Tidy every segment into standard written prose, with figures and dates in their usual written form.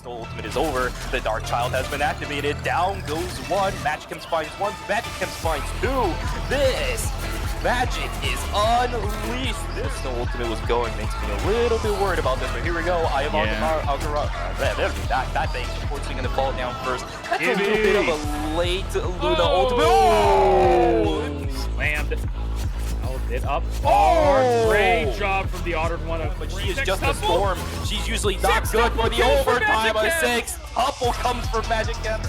Snow ultimate is over. The Dark Child has been activated. Down goes one. Magickems finds one. Magickems finds two. This magic is unleashed. This Snow ultimate was going. Makes me a little bit worried about this, but here we go. I am that thing unfortunately going to fall down first. That's a little bit of a late Luna ultimate. Oh! Slammed. It up. Oh, great job from the Honored One. But she is just a storm. She's usually not good for the overtime of 6. Couple comes for Magickems.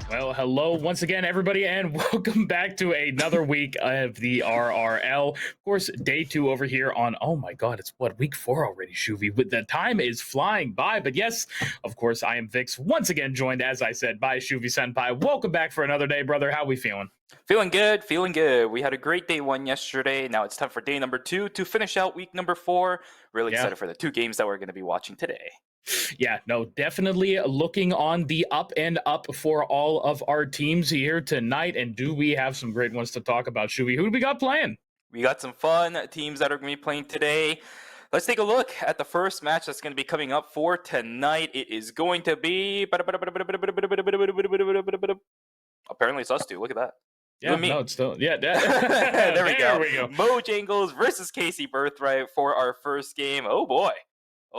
Well, hello once again, everybody, and welcome back to another week of the RRL. Of course, day 2 over here on, oh my god, it's what, week 4 already, Shuvi. But the time is flying by. But yes, of course, I am Vix, once again joined, as I said, by Shuvi Senpai. Welcome back for another day, brother. How we feeling? Feeling good, feeling good. We had a great day 1 yesterday. Now it's time for day number 2 to finish out week number 4. Really excited for the 2 games that we're going to be watching today. Yeah, no, definitely looking on the up and up for all of our teams here tonight. And do we have some great ones to talk about, Shuvi? Who do we got playing? We got some fun teams that are going to be playing today. Let's take a look at the first match that's going to be coming up for tonight. It is going to be... Apparently it's us two. Look at that. Yeah, no, it's still... Yeah, there we go. Mojangles versus KC Birthright for our first game. Oh, boy.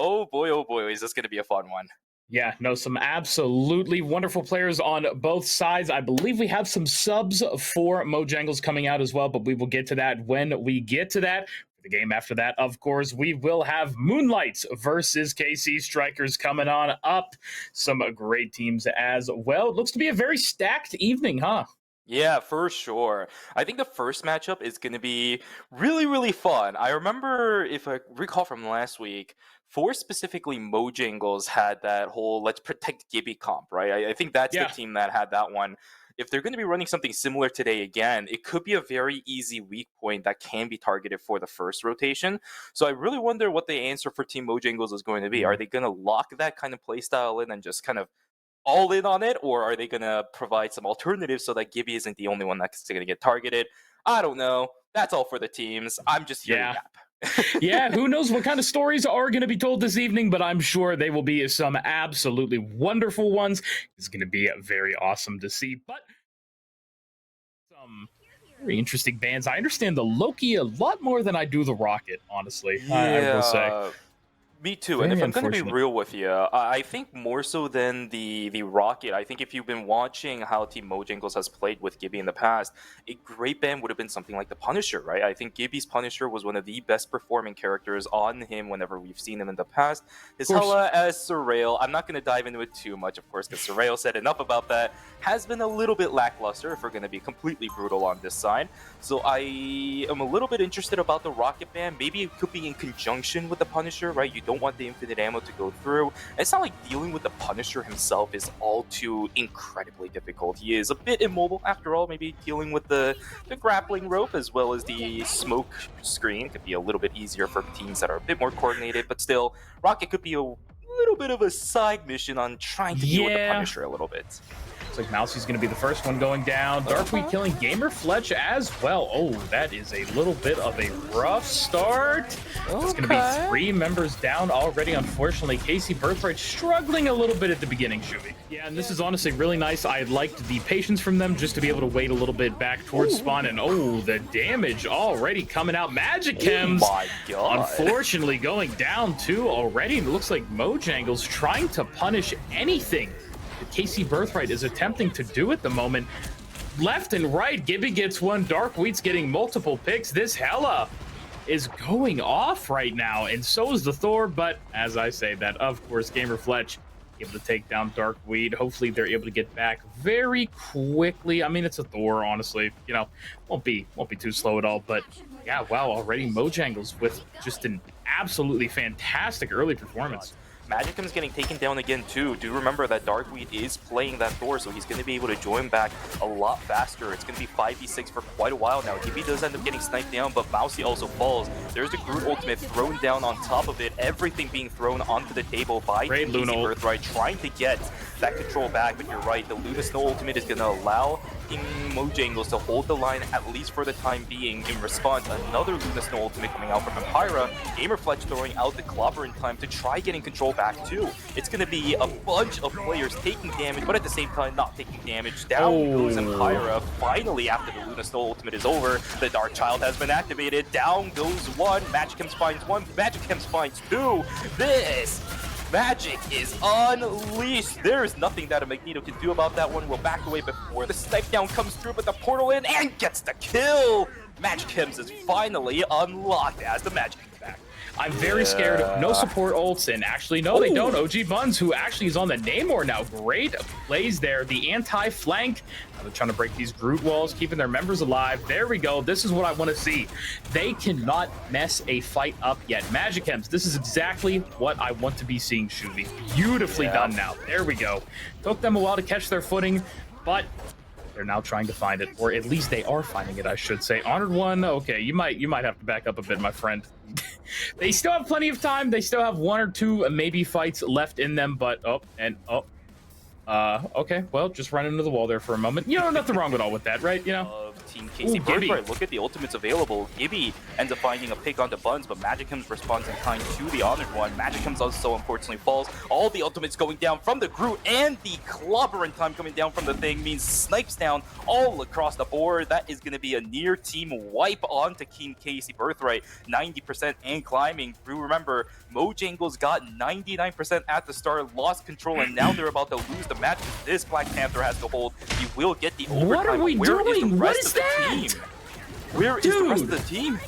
Oh boy, is this going to be a fun one. Yeah, no, some absolutely wonderful players on both sides. I believe we have some subs for Mojangles coming out as well, but we will get to that when we get to that. For the game after that, of course, we will have Moonlights versus KC Strikers coming on up. Some great teams as well. It looks to be a very stacked evening, huh? Yeah, for sure. I think the first matchup is going to be really, really fun. I remember, if I recall from last week, for specifically Mojangles had that whole let's protect Gibby comp, right? I think that's the team that had that one. If they're going to be running something similar today again, it could be a very easy weak point that can be targeted for the first rotation. So I really wonder what the answer for Team Mojangles is going to be. Are they going to lock that kind of playstyle in and just kind of all in on it, or are they going to provide some alternatives so that Gibby isn't the only one that's going to get targeted? I don't know. That's all for the teams. I'm just here to yap. Yeah, who knows what kind of stories are going to be told this evening, but I'm sure they will be some absolutely wonderful ones. It's going to be very awesome to see. But some very interesting bands. I understand the Loki a lot more than I do the Rocket, honestly. Yeah. I will say. Me too, and if I'm going to be real with you, I think more so than the Rocket, I think if you've been watching how Team Mojangles has played with Gibby in the past, a great ban would have been something like the Punisher, right? I think Gibby's Punisher was one of the best performing characters on him whenever we've seen him in the past. His Hela as Surreal, I'm not going to dive into it too much, of course, because Surreal said enough about that, has been a little bit lackluster if we're going to be completely brutal on this side. So I am a little bit interested about the Rocket ban. Maybe it could be in conjunction with the Punisher, right? You don't want the infinite ammo to go through. It's not like dealing with the Punisher himself is all too incredibly difficult. He is a bit immobile after all. Maybe dealing with the grappling rope as well as the smoke screen could be a little bit easier for teams that are a bit more coordinated, but still, Rocket could be a little bit of a side mission on trying to deal with the Punisher a little bit. Looks like Mousie's going to be the first one going down. Darkweed killing Gamer Fletch as well. Oh, that is a little bit of a rough start. It's going to be 3 members down already. Unfortunately, KC Birthright struggling a little bit at the beginning, Shuvi. Yeah, and this is honestly really nice. I liked the patience from them just to be able to wait a little bit back towards spawn. And oh, the damage already coming out. Magickems, oh my God, unfortunately going down too already. And it looks like Mojangles trying to punish anything that KC Birthright is attempting to do at the moment. Left and right, Gibby gets one. Darkweed's getting multiple picks. This Hela is going off right now, and so is the Thor. But as I say that, of course, Gamer Fletch able to take down Darkweed. Hopefully they're able to get back very quickly. I mean, it's a Thor, honestly. You know, won't be too slow at all. But yeah, wow, already Mojangles with just an absolutely fantastic early performance. Magickems getting taken down again too. Do remember that Darkweed is playing that Thor, so he's going to be able to join back a lot faster. It's going to be 5v6 for quite a while now. Gibby does end up getting sniped down, but Mousy also falls. There's the Groot ultimate thrown down on top of it. Everything being thrown onto the table by KC Birthright, trying to get that control back. But you're right, the Luna Snow ultimate is going to allow expecting Mojangles to hold the line at least for the time being. In response, another Luna Snow ultimate coming out from Empyra. Gamerfletch throwing out the Clobber in time to try getting control back too. It's going to be a bunch of players taking damage, but at the same time not taking damage. Down goes Empyra. Finally, after the Luna Snow ultimate is over, the Dark Child has been activated. Down goes one. Magickems finds one. Magickems finds two. This magic is unleashed. There is nothing that a Magneto can do about that one. We'll back away before the snipe down comes through, but the portal in and gets the kill. Magickems is finally unlocked as the Magic back. I'm very scared. No support ults, and actually, no, they don't. OG Buns, who actually is on the Namor now. Great plays there. The anti-flank. They're trying to break these Groot walls, keeping their members alive. There we go. This is what I want to see. They cannot mess a fight up yet. Magickems, this is exactly what I want to be seeing, Shuvi. Beautifully done now. There we go. Took them a while to catch their footing, but they're now trying to find it, or at least they are finding it, I should say. Honored One, okay, you might have to back up a bit, my friend. They still have plenty of time. They still have one or two maybe fights left in them, but okay, well, just run into the wall there for a moment. You know, nothing wrong at all with that, right? You know. Team KC Birthright, look at the ultimates available. Gibby ends up finding a pick onto Buns, but Magickems responds in kind to the Honored One. Magickems also unfortunately falls. All the ultimates going down from the Groot, and the Clobber in time coming down from the thing means snipes down all across the board. That is going to be a near team wipe onto Team KC Birthright. 90% and climbing through. Remember, Mojangles got 99% at the start, lost control, and now they're about to lose the match. This Black Panther has to hold. He will get the overtime. What are we doing? What is that? Where is the rest of the team?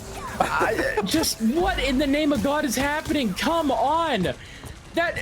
Just what in the name of God is happening? Come on. That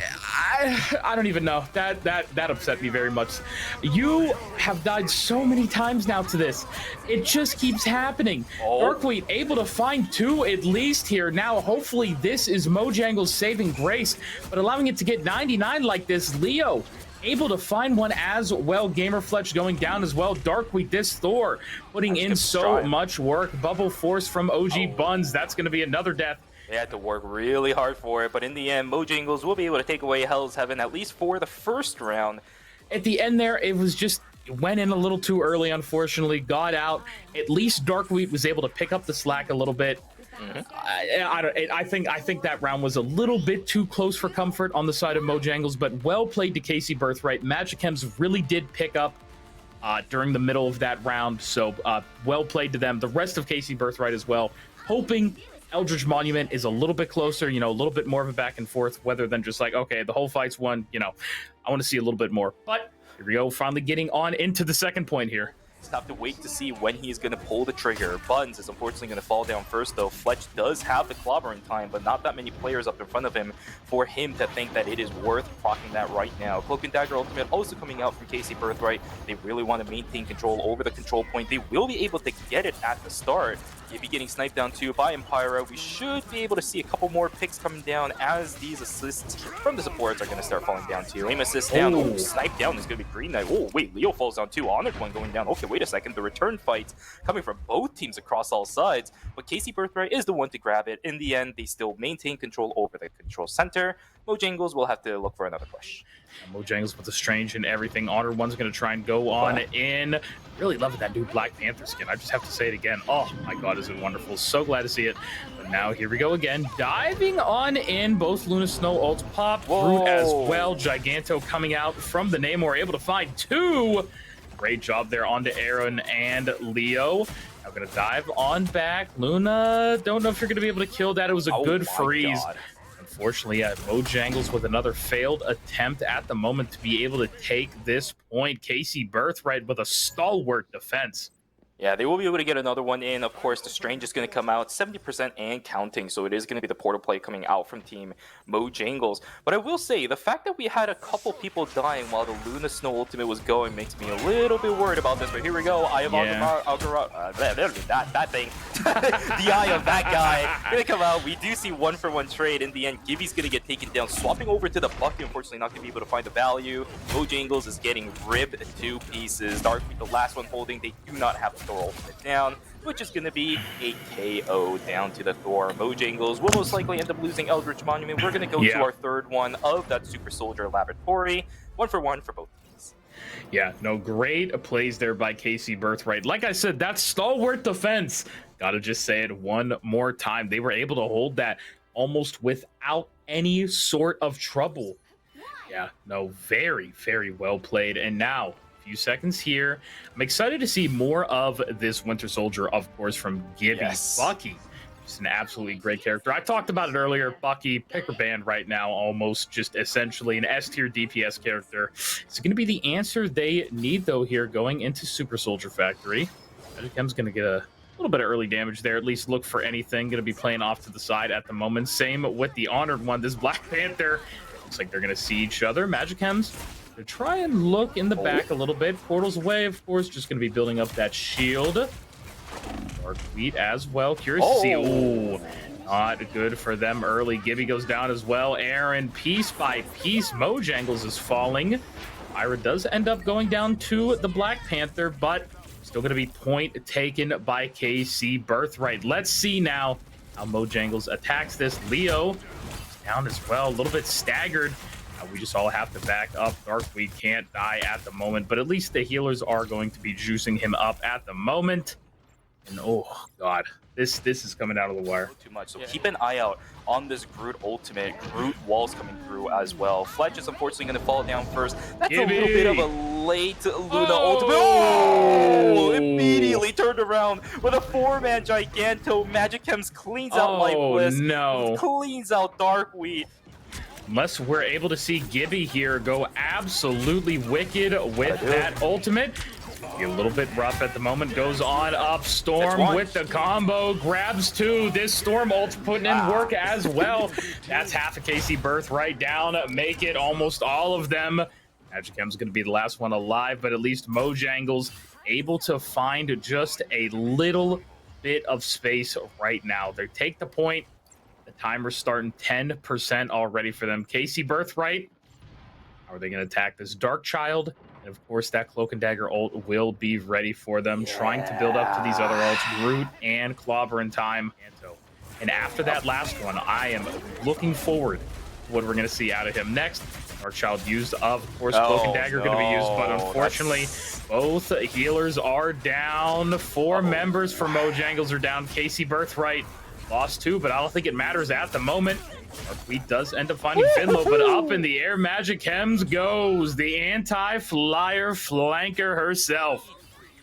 I don't even know. That upset me very much. You have died so many times now to this. It just keeps happening. Darkweed able to find two at least here. Now hopefully this is Mojangles' saving grace, but allowing it to get 99 like this. Leo able to find one as well. Gamerfletch going down as well. Darkweed, this Thor putting in so much work. Bubble Force from OG Buns. That's going to be another death. They had to work really hard for it, but in the end, Mojangles will be able to take away Hell's Heaven, at least for the first round. At the end there, it was just went in a little too early, unfortunately. Got out. At least Darkweed was able to pick up the slack a little bit. I think that round was a little bit too close for comfort on the side of Mojangles, but well played to KC Birthright. Magickems really did pick up during the middle of that round, so well played to them. The rest of KC Birthright as well, hoping Eldritch Monument is a little bit closer, you know, a little bit more of a back and forth, rather than just like, okay, the whole fight's won, you know. I want to see a little bit more. But here we go, finally getting on into the second point here. Just have to wait to see when he's going to pull the trigger. Buns is unfortunately going to fall down first, though. Fletch does have the Clobber in time, but not that many players up in front of him for him to think that it is worth proccing that right now. Cloak and Dagger ultimate also coming out from KC Birthright. They really want to maintain control over the control point. They will be able to get it at the start. Gibby getting sniped down too by Empyra. We should be able to see a couple more picks coming down as these assists from the supports are going to start falling down too. Aim assist down. Oh, snipe down is going to be Green Knight. Oh, wait, Leo falls down too. Honored One going down. Okay, wait a second. The return fights coming from both teams across all sides, but KC Birthright is the one to grab it. In the end, they still maintain control over the control center. Mojangles will have to look for another push. Mojangles with the strange and everything. Honored One's going to try and go on in. Really loving that new Black Panther skin. I just have to say it again. Oh my God, is it wonderful. So glad to see it. But now here we go again. Diving on in. Both Luna Snow ults pop. Groot as well. Giganto coming out from the Namor. Able to find two. Great job there onto Aaron and Leo. Now going to dive on back. Luna, don't know if you're going to be able to kill that. It was a good freeze. God. Unfortunately, Mojangles with another failed attempt at the moment to be able to take this point. KC Birthright with a stalwart defense. Yeah, they will be able to get another one in. Of course, the Strange is going to come out 70% and counting, so it is going to be the portal play coming out from Team Mojangles. But I will say, the fact that we had a couple people dying while the Luna Snow Ultimate was going makes me a little bit worried about this. But here we go. Eye of that thing. The eye of that guy going to come out. We do see 1-for-1 trade. In the end, Gibby's going to get taken down. Swapping over to the Bucky, unfortunately not going to be able to find the value. Mojangles is getting ripped to pieces. Darkweed, the last one holding. They do not have Thor ultimate down, which is going to be a KO down to the Thor. Mojangles will most likely end up losing Eldritch Monument. We're going to go to our third one of that Super Soldier Laboratory. 1-for-1 for both teams. Yeah, no, great plays there by KC Birthright. Like I said, that's stalwart defense. Gotta just say it one more time. They were able to hold that almost without any sort of trouble. Yeah, no, very, very well played. And now, a few seconds here. I'm excited to see more of this Winter Soldier, of course, from Gibby. Yes. Bucky. Just an absolutely great character. I talked about it earlier. Bucky, pick or ban right now, almost just essentially an S tier DPS character. It's going to be the answer they need, though, here going into Super Soldier Factory. Magicem's going to get a little bit of early damage there. At least look for anything. Going to be playing off to the side at the moment. Same with the Honored one. This Black Panther. Looks like they're going to see each other. Magicem's to try and look in the back a little bit. Portal's away, of course. Just going to be building up that shield. Dark Wheat as well. Curious to see. Ooh, not good for them early. Gibby goes down as well. Aaron, piece by piece. Mojangles is falling. Ira does end up going down to the Black Panther, but still going to be point taken by KC Birthright. Let's see now how Mojangles attacks this. Leo is down as well. A little bit staggered. We just all have to back up. Dark Wheat can't die at the moment, but at least the healers are going to be juicing him up at the moment. And oh god, this is coming out of the wire. Too much. So keep an eye out on this Groot ultimate. Groot walls coming through as well. Fletch is unfortunately going to fall down first. That's a little bit of a late Luna ultimate. Oh! Immediately turned around with a 4-man Giganto. Magicem's cleans out Lifeless. No. Cleans out Dark Wheat. Unless we're able to see Gibby here go absolutely wicked with that ultimate. A little bit rough at the moment. Goes on up. Storm with the combo. Grabs 2. This Storm ult putting in work as well. That's half a KC Birthright down. Make it almost all of them. Magicem's going to be the last one alive, but at least Mojangles able to find just a little bit of space right now. They take the point. The timer's starting 10% already for them. KC Birthright. How are they going to attack this Dark Child? And of course, that Cloak and Dagger ult will be ready for them, trying to build up to these other ults, Groot and Clobber in time. And after that last one, I am looking forward to what we're going to see out of him next. Dark Child used, of course, Cloak and Dagger going to be used, but unfortunately, both healers are down. 4 members for Mojangles are down. KC Birthright lost 2, but I don't think it matters at the moment. Dark Wheat does end up finding Finlow, but up in the air, Magicem's goes. The anti-flyer flanker herself.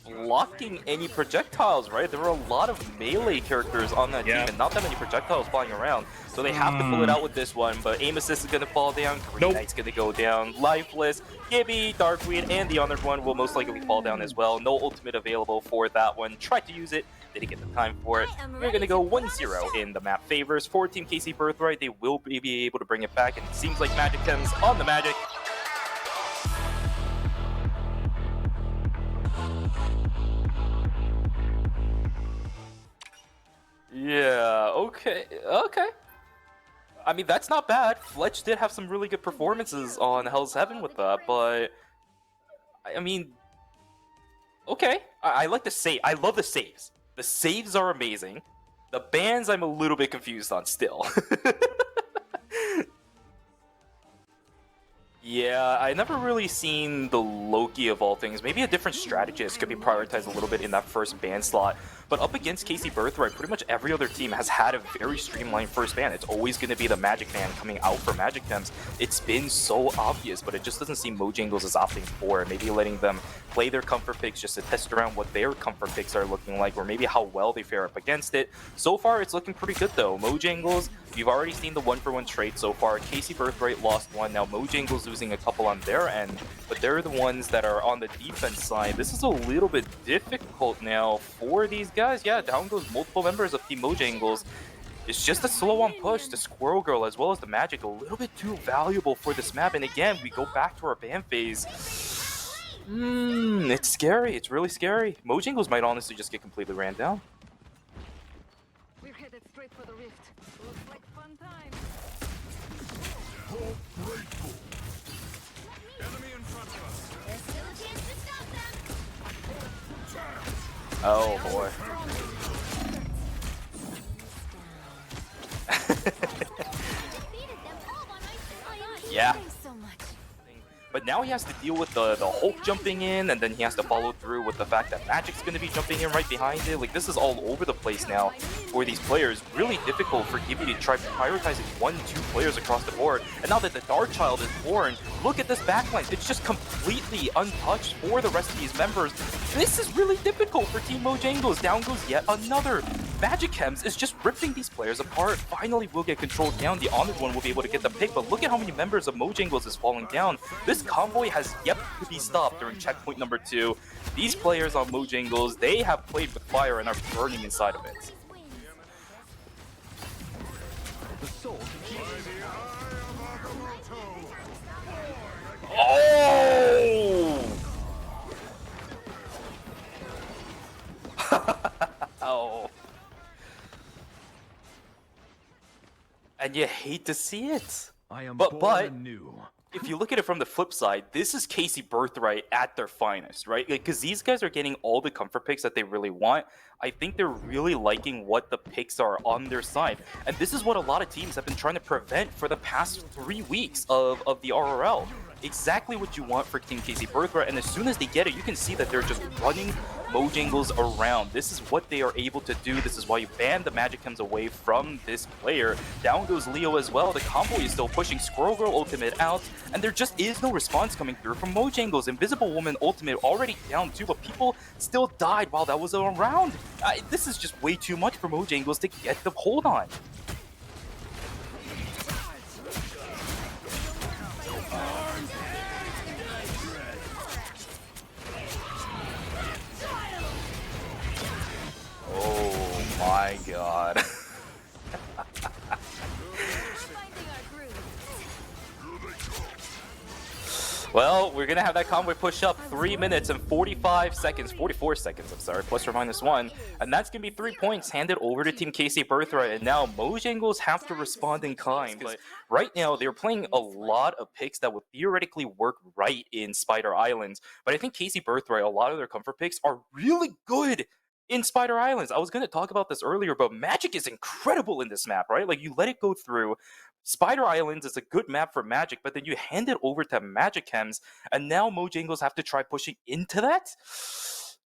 Blocking any projectiles, right? There were a lot of melee characters on that team and not that many projectiles flying around. So they have to pull it out with this one, but Aim Assist is going to fall down. Green Knight's going to go down. Lifeless, Gibby, Darkweed, and the Honored one will most likely fall down as well. No ultimate available for that one. Tried to use it, didn't get the time for it. We're going to go 1-0 in the map favors for Team KC Birthright. They will be able to bring it back, and it seems like Magicem's on the magic. Yeah, okay. I mean, that's not bad. Fletch did have some really good performances on Hell's Heaven with that, but I mean, okay. I like the save. I love the saves. The saves are amazing. The bans I'm a little bit confused on still. Yeah, I never really seen the Loki of all things. Maybe a different strategist could be prioritized a little bit in that first ban slot. But up against KC Birthright, pretty much every other team has had a very streamlined first ban. It's always going to be the Magic ban coming out for Magicem's. It's been so obvious, but it just doesn't seem Mojangles is opting for it. Maybe letting them play their comfort picks just to test around what their comfort picks are looking like, or maybe how well they fare up against it. So far, it's looking pretty good though. Mojangles, you've already seen the 1-for-1 trade so far. KC Birthright lost 1. Now Mojangles losing a couple on their end, but they're the ones that are on the defense side. This is a little bit difficult now for these guys. Yeah, down goes multiple members of Team Mojangles. It's just a slow on push. The Squirrel Girl as well as the Magic a little bit too valuable for this map. And again, we go back to our ban phase. It's scary. It's really scary. Mojangles might honestly just get completely ran down. We're headed straight for the rift. Looks like fun time. Enemy in front of us. There's still a chance to stop them. Oh boy. Yeah. So much. But now he has to deal with the Hulk jumping in, and then he has to follow through with the fact that Magic's going to be jumping in right behind it. Like, this is all over the place now for these players. Really difficult for Gibby to try prioritizing 1-2 players across the board. And now that the Dark Child is born, look at this backline. It's just completely untouched for the rest of these members. This is really difficult for Team Mojangles. Down goes yet another. Magic Chems is just ripping these players apart. Finally, will get controlled down. The Honored One will be able to get the pick, but look at how many members of Mojangles is falling down. This convoy has yet to be stopped during checkpoint number 2. These players on Mojangles, they have played with fire and are burning inside of it. Oh! Oh. And you hate to see it. But if you look at it from the flip side, this is KC Birthright at their finest, right? Because these guys are getting all the comfort picks that they really want. I think they're really liking what the picks are on their side. And this is what a lot of teams have been trying to prevent for the past 3 weeks of the RRL. Exactly what you want for Team KC Birthright, and as soon as they get it, you can see that they're just running Mojangles around. This is what they are able to do. This is why you ban the Magic Chems away from this player. Down goes Leo as well. The convoy is still pushing Squirrel Girl ultimate out, and there just is no response coming through from Mojangles. Invisible Woman ultimate already down too, but people still died while that was around. This is just way too much for Mojangles to get the hold on. Oh my god. Well, we're going to have that convoy push up 3 minutes and 45 seconds, 44 seconds, I'm sorry, plus or minus 1. And that's going to be 3 points handed over to Team KC Birthright. And now Mojangles have to respond in kind. But right now, they're playing a lot of picks that would theoretically work right in Spider Islands. But I think KC Birthright, a lot of their comfort picks are really good in Spider Islands. I was going to talk about this earlier, but Magic is incredible in this map, right? Like, you let it go through. Spider Islands is a good map for Magic, but then you hand it over to Magic Chems, and now Mojangles have to try pushing into that?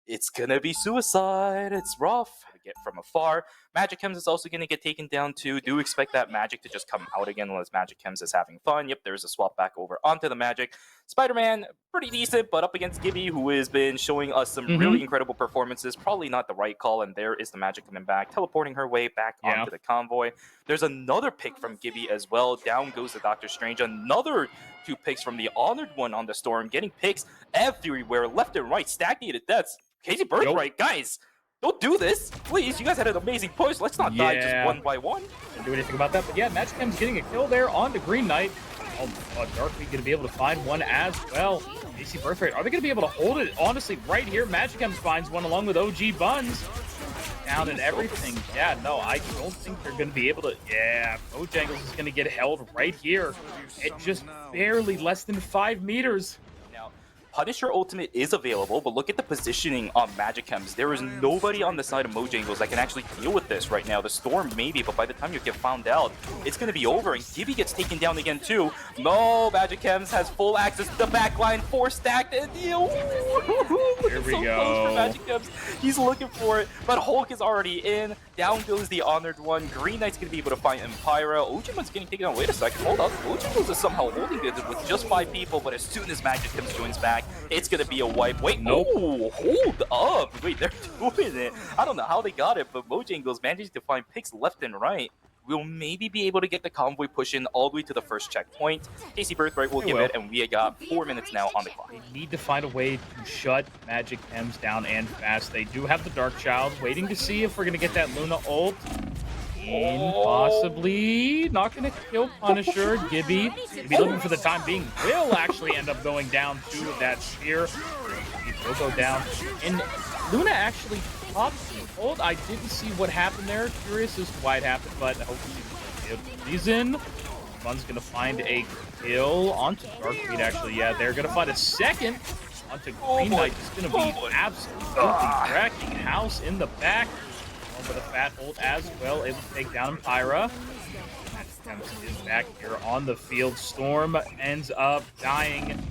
It's gonna be suicide. It's rough to get from afar. Magic Chems is also gonna get taken down too. Do expect that Magic to just come out again unless Magic Chems is having fun. Yep, there's a swap back over onto the Magic. Spider-Man, pretty decent, but up against Gibby, who has been showing us some really incredible performances. Probably not the right call, and there is the Magic coming back, teleporting her way back onto the convoy. There's another pick from Gibby as well. Down goes the Doctor Strange. Another 2 picks from the Honored One on the Storm, getting picks everywhere, left and right, stagnated deaths. KC Birthright, guys, don't do this. Please, you guys had an amazing push. Let's not die just one by one. Didn't do anything about that, but yeah, Magic Chem's getting a kill there on the Green Knight. Darkly going to be able to find one as well. KC Birthright, are they going to be able to hold it? Honestly, right here, Magic Chem finds one along with OG Buns. Down and everything. Yeah, no, I don't think they're going to be able to. Yeah, Mojangles is going to get held right here at just barely less than 5 meters. Punisher ultimate is available, but look at the positioning on Magic Chems. There is nobody on the side of Mojangles that can actually deal with this right now. The Storm maybe, but by the time you get found out, it's going to be over, and Gibby gets taken down again too. No, Magic Chems has full access to the backline, 4 stacked, and here we go. For Magic Chems. He's looking for it, but Hulk is already in. Down goes the Honored One. Green Knight's going to be able to find Empyra. Ojiman's getting taken down. Wait a second, hold up. Mojangles is somehow holding it with just 5 people, but as soon as Magic Chems joins back, it's going to be a wipe. Wait, no, hold up. Wait, they're doing it. I don't know how they got it, but Mojangles managed to find picks left and right. We'll maybe be able to get the convoy pushing all the way to the first checkpoint. KC Birthright will give it, and we got 4 minutes now on the clock. They need to find a way to shut Magic Chems down and fast. They do have the Dark Child, waiting to see if we're going to get that Luna ult. Possibly not going to kill Punisher. Gibby, looking for the time being, will actually end up going down to that spear. He'll go down. And Luna actually popped the ult. I didn't see what happened there. Curious as to why it happened, but hopefully he's in. Bun's going to find a kill onto Darkbeat, actually. Yeah, they're going to find a second onto Green Knight. It's going to be absolutely cracking house in the back. With a fat ult as well, able to take down Empyra. Is back here on the field. Storm ends up dying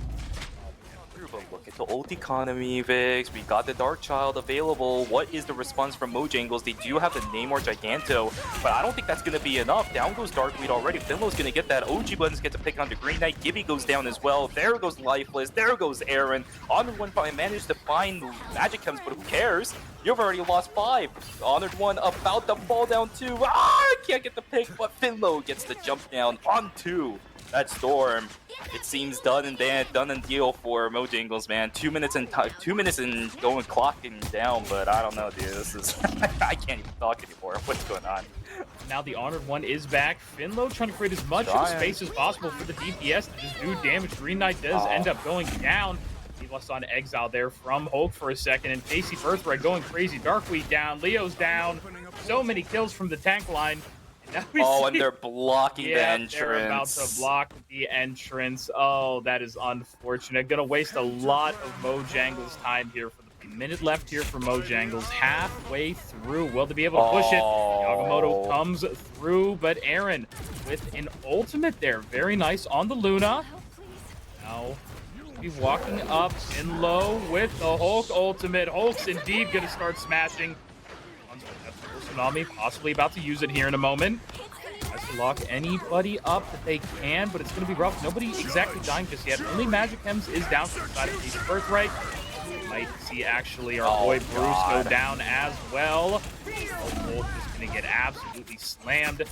true, but look at the ult economy, Vix. We got the Dark Child available. What is the response from Mojangles? They do have the Namor Giganto, but I don't think that's going to be enough. Down goes Darkweed already. Finlow's going to get that. OG Buttons get to pick on the Green Knight. Gibby goes down as well. There goes Lifeless. There goes Aaron. Honored One managed to find Magic Chems, but who cares? You've already lost 5. Honored One about to fall down 2. Can't get the pick, but Finlow gets the jump down on 2. That Storm, it seems done and deal for Mojangles, man. 2 minutes and going clocking down, but I don't know, dude. This is I can't even talk anymore. What's going on? Now the Honored One is back. Finlow trying to create as much of a space as possible for the DPS to just do damage. Green Knight does end up going down. He lost on exile there from Hulk for a second, and KC Birthright going crazy. Darkweed down, Leo's down. So many kills from the tank line. And they're blocking the entrance. They're about to block the entrance. Oh, that is unfortunate. Gonna waste a lot of Mojangles time here for the minute left here for Mojangles. Halfway through. Will they be able to push it? Yagamoto comes through, but Aaron with an ultimate there. Very nice on the Luna. Now be walking up in low with the Hulk ultimate. Hulk's indeed gonna start smashing. Tsunami possibly about to use it here in a moment. Tries to lock anybody up that they can, but it's going to be rough. Nobody exactly dying just yet. Only Magic Chems is down from the side of KC Birthright. Might see actually our boy Bruce go down as well. Hulk is going to get absolutely slammed.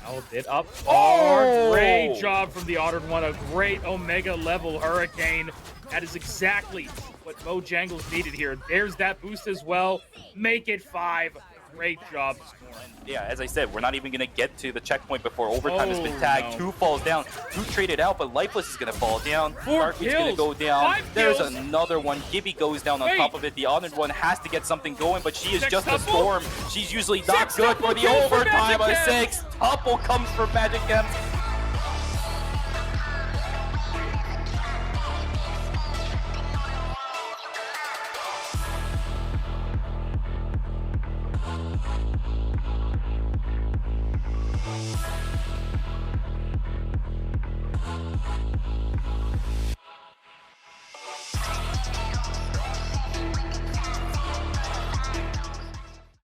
Now a bit up far. Great job from the Honored One. A great Omega level Hurricane. That is exactly what Mojangles needed here. There's that boost as well. Make it 5. Great job, Storm. Yeah, as I said, we're not even going to get to the checkpoint before overtime has been tagged. 2 falls down. 2 traded out, but Lifeless is going to fall down. Darkweed's going to go down. There's another one. Gibby goes down on top of it. The Honored One has to get something going, but she is just a Storm. She's usually not good for the overtime. A 6 tuple comes for Magic Chems.